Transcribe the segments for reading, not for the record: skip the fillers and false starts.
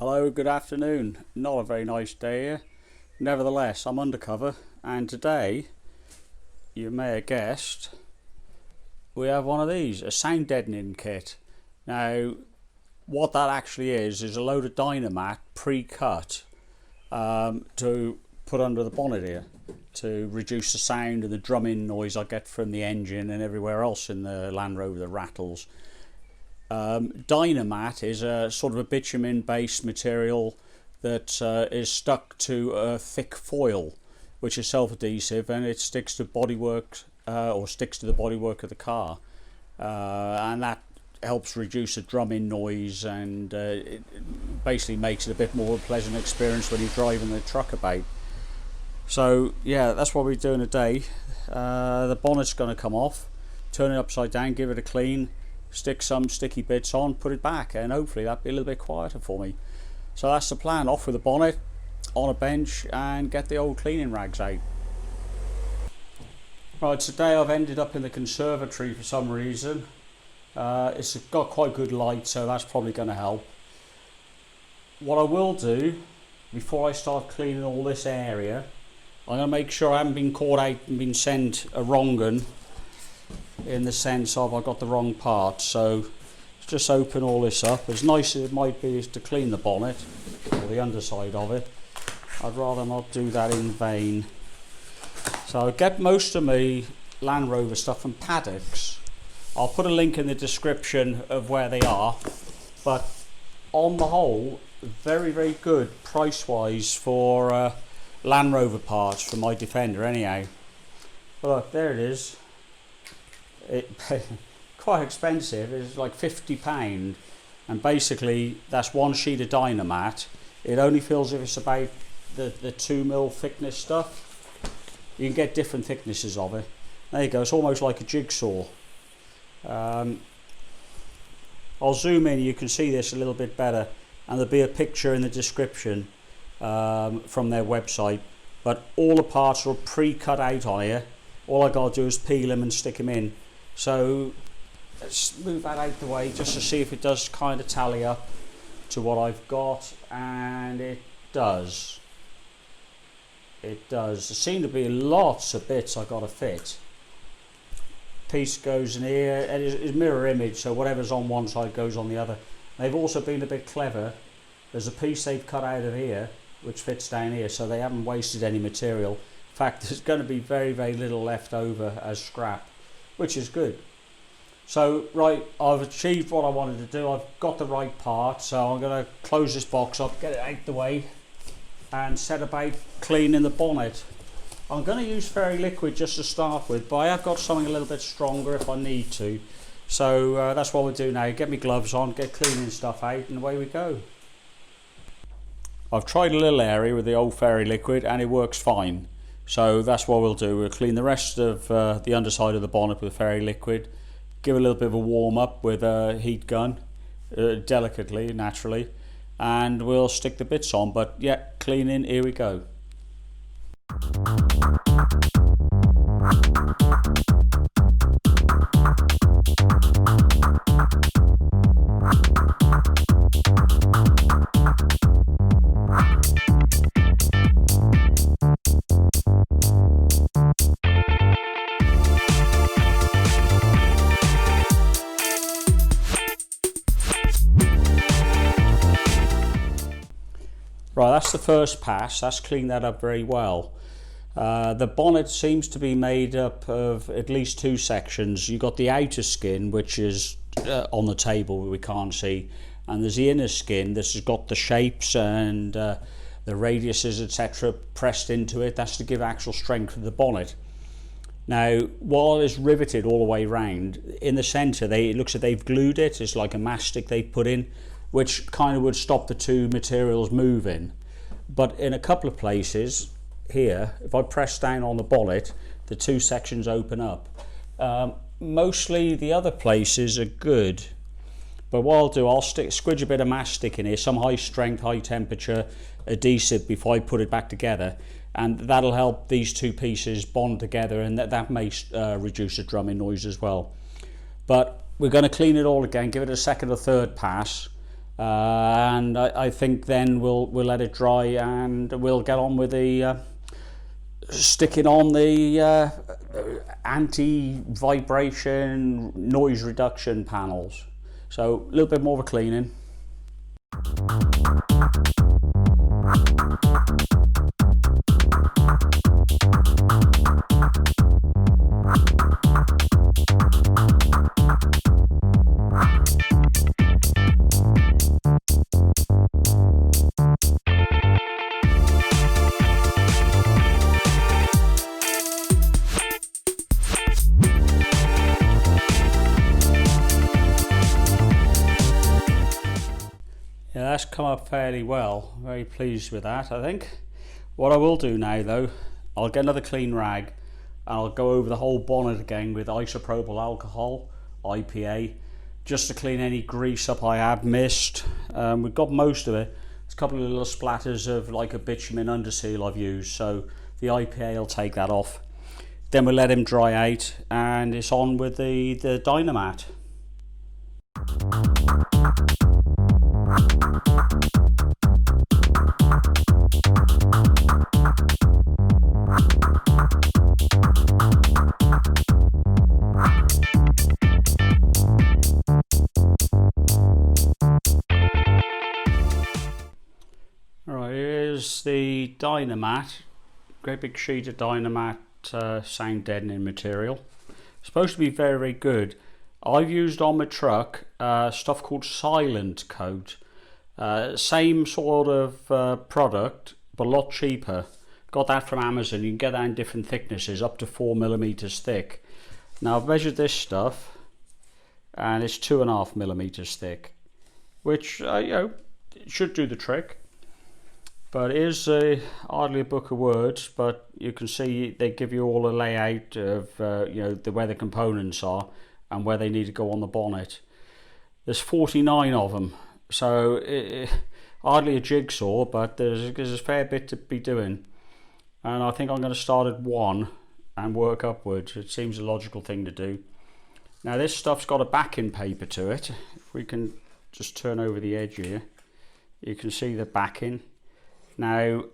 Hello, good afternoon. Not a very nice day here. Nevertheless, I'm undercover, and today, you may have guessed, we have one of these, a sound deadening kit. Now, what that actually is a load of Dynamat pre-cut to put under the bonnet here to reduce the sound and the drumming noise I get from the engine and everywhere else in the Land Rover that rattles. Dynamat is a sort of a bitumen based material that is stuck to a thick foil which is self-adhesive, and it sticks to bodywork or sticks to the bodywork of the car, and that helps reduce the drumming noise, and it basically makes it a bit more pleasant experience when you're driving the truck about. So yeah, that's what we're doing today. The bonnet's going to come off, turn it upside down, give it a clean, stick some sticky bits on, put it back, and hopefully that'll be a little bit quieter for me. So that's the plan. Off with the bonnet, on a bench, and get the old cleaning rags out. Right, today I've ended up in the conservatory for some reason. It's got quite good light, so that's probably going to help. What I will do before I start cleaning all this area, I'm going to make sure I haven't been caught out and been sent a wrong un, in the sense of I got the wrong part. So let's just open all this up. As nice as it might be to clean the bonnet or the underside of it, I'd rather not do that in vain. So I get most of my Land Rover stuff from Paddocks. I'll put a link in the description of where they are, but on the whole, very good price wise for Land Rover parts for my Defender anyhow. But look, there it is. Quite expensive. It's like £50, and basically that's one sheet of Dynamat. It only feels if it's about the 2mm thickness stuff. You can get different thicknesses of it. There you go, it's almost like a jigsaw. I'll zoom in, you can see this a little bit better, and there'll be a picture in the description from their website. But all the parts are pre-cut out on here. All I got to do is peel them and stick them in. So let's move that out the way just to see if it does kind of tally up to what I've got, and it does. It does. There seem to be lots of bits I got to fit. Piece goes in here, and it's mirror image, so whatever's on one side goes on the other. They've also been a bit clever. There's a piece they've cut out of here which fits down here, so they haven't wasted any material. In fact, there's going to be very little left over as scrap, which is good. So right, I've achieved what I wanted to do. I've got the right part, so I'm going to close this box up, get it out the way, and set about cleaning the bonnet. I'm going to use fairy liquid just to start with, but I have got something a little bit stronger if I need to. So that's what we'll do now. Get my gloves on, get cleaning stuff out, and away we go. I've tried a little area with the old fairy liquid and it works fine. So that's what we'll do. We'll clean the rest of the underside of the bonnet with fairy liquid, give a little bit of a warm up with a heat gun, delicately, naturally, and we'll stick the bits on. But yeah, cleaning, here we go. Right, that's the first pass. That's cleaned that up very well. The bonnet seems to be made up of at least two sections. You've got the outer skin, which is on the table we can't see, and there's the inner skin. This has got the shapes and the radiuses, etc., pressed into it. That's to give actual strength to the bonnet. Now, while it's riveted all the way around, in the centre, it looks like they've glued it. It's like a mastic they've put in, which kind of would stop the two materials moving. But in a couple of places here, if I press down on the bonnet, the two sections open up. Mostly the other places are good, but what I'll do, I'll squidge a bit of mastic in here, some high strength, high temperature adhesive before I put it back together, and that'll help these two pieces bond together, and that may reduce the drumming noise as well. But we're going to clean it all again, give it a second or third pass. and I think then we'll let it dry and we'll get on with the sticking on the anti-vibration noise reduction panels. So a little bit more of a cleaning. Yeah, that's come up fairly well. Very pleased with that, I think. What I will do now though, I'll get another clean rag and I'll go over the whole bonnet again with isopropyl alcohol, IPA, just to clean any grease up I have missed. We've got most of it. There's a couple of little splatters of like a bitumen underseal I've used, so the IPA will take that off. Then we'll let him dry out and it's on with the Dynamat. Alright, here's the Dynamat, great big sheet of Dynamat sound deadening material. Supposed to be very, very good. I've used on my truck stuff called Silent Coat. Same sort of product, but a lot cheaper. Got that from Amazon. You can get that in different thicknesses, up to 4mm thick. Now I've measured this stuff, and it's 2.5mm thick, which you know, should do the trick. But it is hardly a book of words, but you can see they give you all a layout of you know, where the components are and where they need to go on the bonnet. There's 49 of them, so hardly a jigsaw, but there's a fair bit to be doing. And I think I'm going to start at 1 and work upwards. It seems a logical thing to do. Now this stuff's got a backing paper to it. If we can just turn over the edge here, you can see the backing. Now,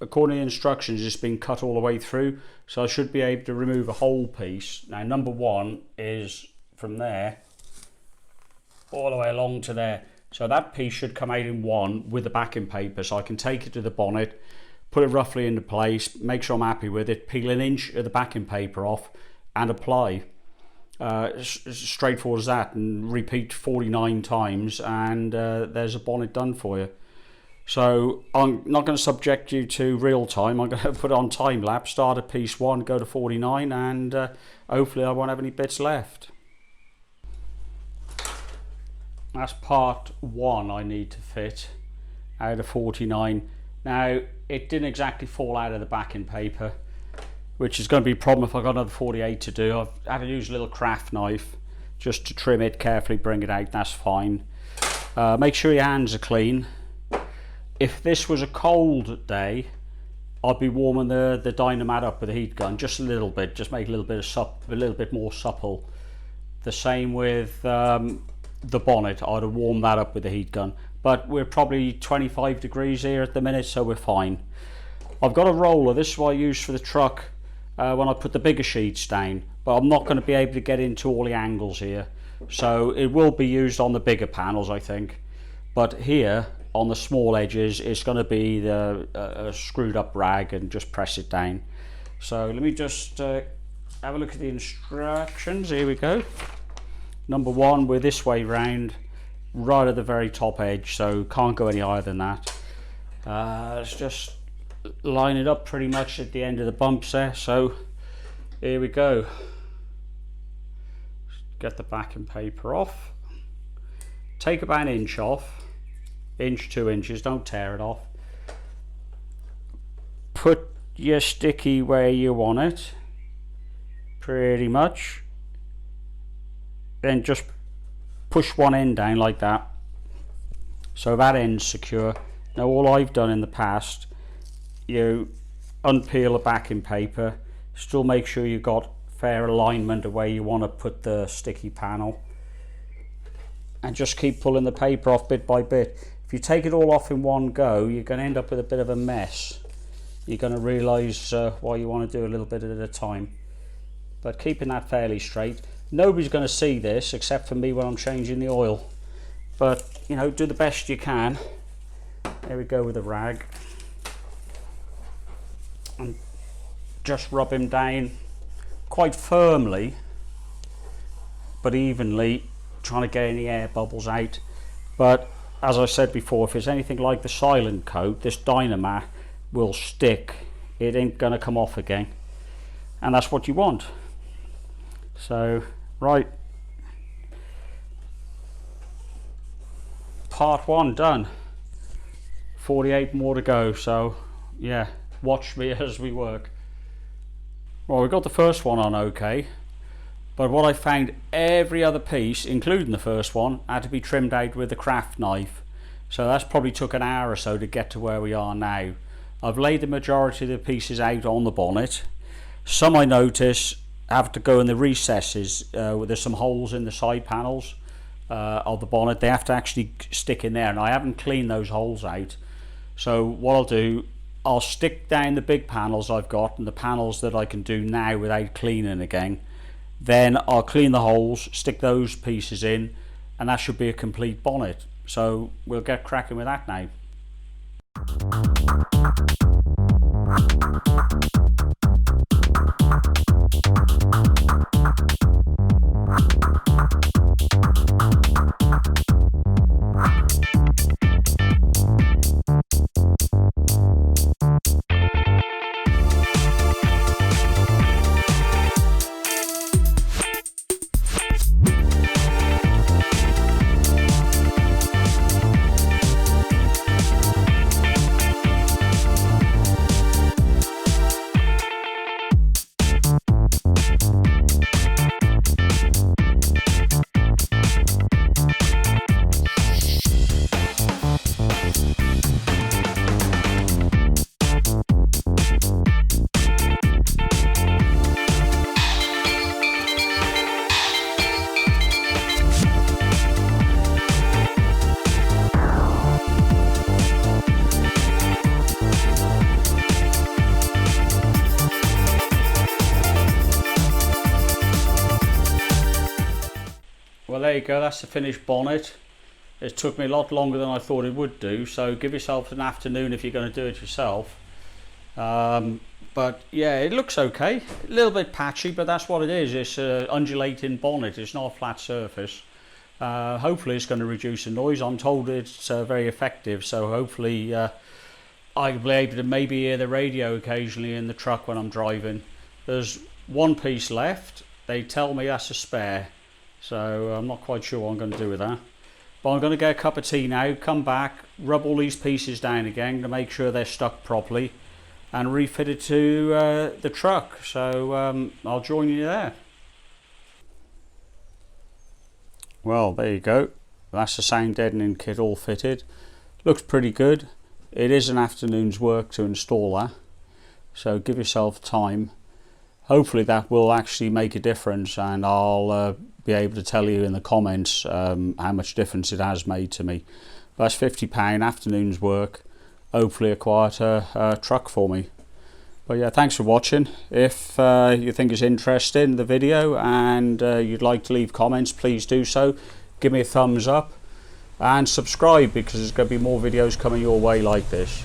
according to the instructions, it's been cut all the way through, so I should be able to remove a whole piece. Now, number 1 is from there all the way along to there. So that piece should come out in 1 with the backing paper, so I can take it to the bonnet, put it roughly into place, make sure I'm happy with it, peel 1 inch of the backing paper off and apply. Straightforward as that, and repeat 49 times and there's a bonnet done for you. So I'm not going to subject you to real time. I'm going to put it on time lapse, start at piece 1, go to 49, and hopefully I won't have any bits left. That's part 1 I need to fit out of 49. Now it didn't exactly fall out of the backing paper, which is going to be a problem if I've got another 48 to do. I've had to use a little craft knife just to trim it carefully, bring it out. That's fine. Make sure your hands are clean. If this was a cold day, I'd be warming the Dynamat up with a heat gun just a little bit, just make it a little bit more supple. The same with the bonnet. I'd have warmed that up with the heat gun, but we're probably 25 degrees here at the minute, so we're fine. I've got a roller. This is what I use for the truck when I put the bigger sheets down, but I'm not going to be able to get into all the angles here, so it will be used on the bigger panels, I think. But here on the small edges, it's going to be the screwed up rag and just press it down. So let me just have a look at the instructions. Here we go. Number 1, we're this way round, right at the very top edge, so can't go any higher than that. Let's just line it up pretty much at the end of the bumps there. So here we go. Get the backing paper off. Take about 1 inch off. 1 inch, 2 inches, don't tear it off. Put your sticky where you want it, pretty much. Then just push one end down like that, so that end's secure. Now all I've done in the past, you unpeel the backing paper, still make sure you've got fair alignment of where you want to put the sticky panel. and just keep pulling the paper off bit by bit. If you take it all off in one go, you're going to end up with a bit of a mess. You're going to realise why you want to do a little bit at a time. But keeping that fairly straight. Nobody's going to see this except for me when I'm changing the oil. But, you know, do the best you can. There we go with the rag. And just rub him down quite firmly, but evenly, trying to get any air bubbles out. But as I said before, if it's anything like the silent coat, this Dynamat will stick. It ain't gonna come off again, and that's what you want. So, right, part 1 done. 48 more to go, so yeah, watch me as we work. Well, we got the first one on okay, but what I found, every other piece, including the first one, had to be trimmed out with a craft knife. So that's probably took an hour or so to get to where we are now. I've laid the majority of the pieces out on the bonnet. Some I notice have to go in the recesses, where there's some holes in the side panels of the bonnet. They have to actually stick in there, and I haven't cleaned those holes out. So what I'll do, I'll stick down the big panels I've got and the panels that I can do now without cleaning again. Then I'll clean the holes, stick those pieces in, and that should be a complete bonnet. So we'll get cracking with that now. Well, there you go, that's the finished bonnet. It took me a lot longer than I thought it would do, so give yourself an afternoon if you're going to do it yourself. But yeah, it looks okay, a little bit patchy, but that's what it is. It's an undulating bonnet, it's not a flat surface. Hopefully it's going to reduce the noise. I'm told it's very effective, so hopefully I'll be able to maybe hear the radio occasionally in the truck when I'm driving. There's one piece left, they tell me that's a spare. So I'm not quite sure what I'm going to do with that. But I'm going to get a cup of tea now, come back, rub all these pieces down again to make sure they're stuck properly, and refit it to the truck. So I'll join you there. Well, there you go. That's the sound deadening kit all fitted. Looks pretty good. It is an afternoon's work to install that. So give yourself time. Hopefully that will actually make a difference, and I'll be able to tell you in the comments how much difference it has made to me. But that's £50 afternoon's work, hopefully a quieter truck for me. But yeah, thanks for watching. If you think it's interesting, the video, and you'd like to leave comments, please do so. Give me a thumbs up and subscribe, because there's going to be more videos coming your way like this.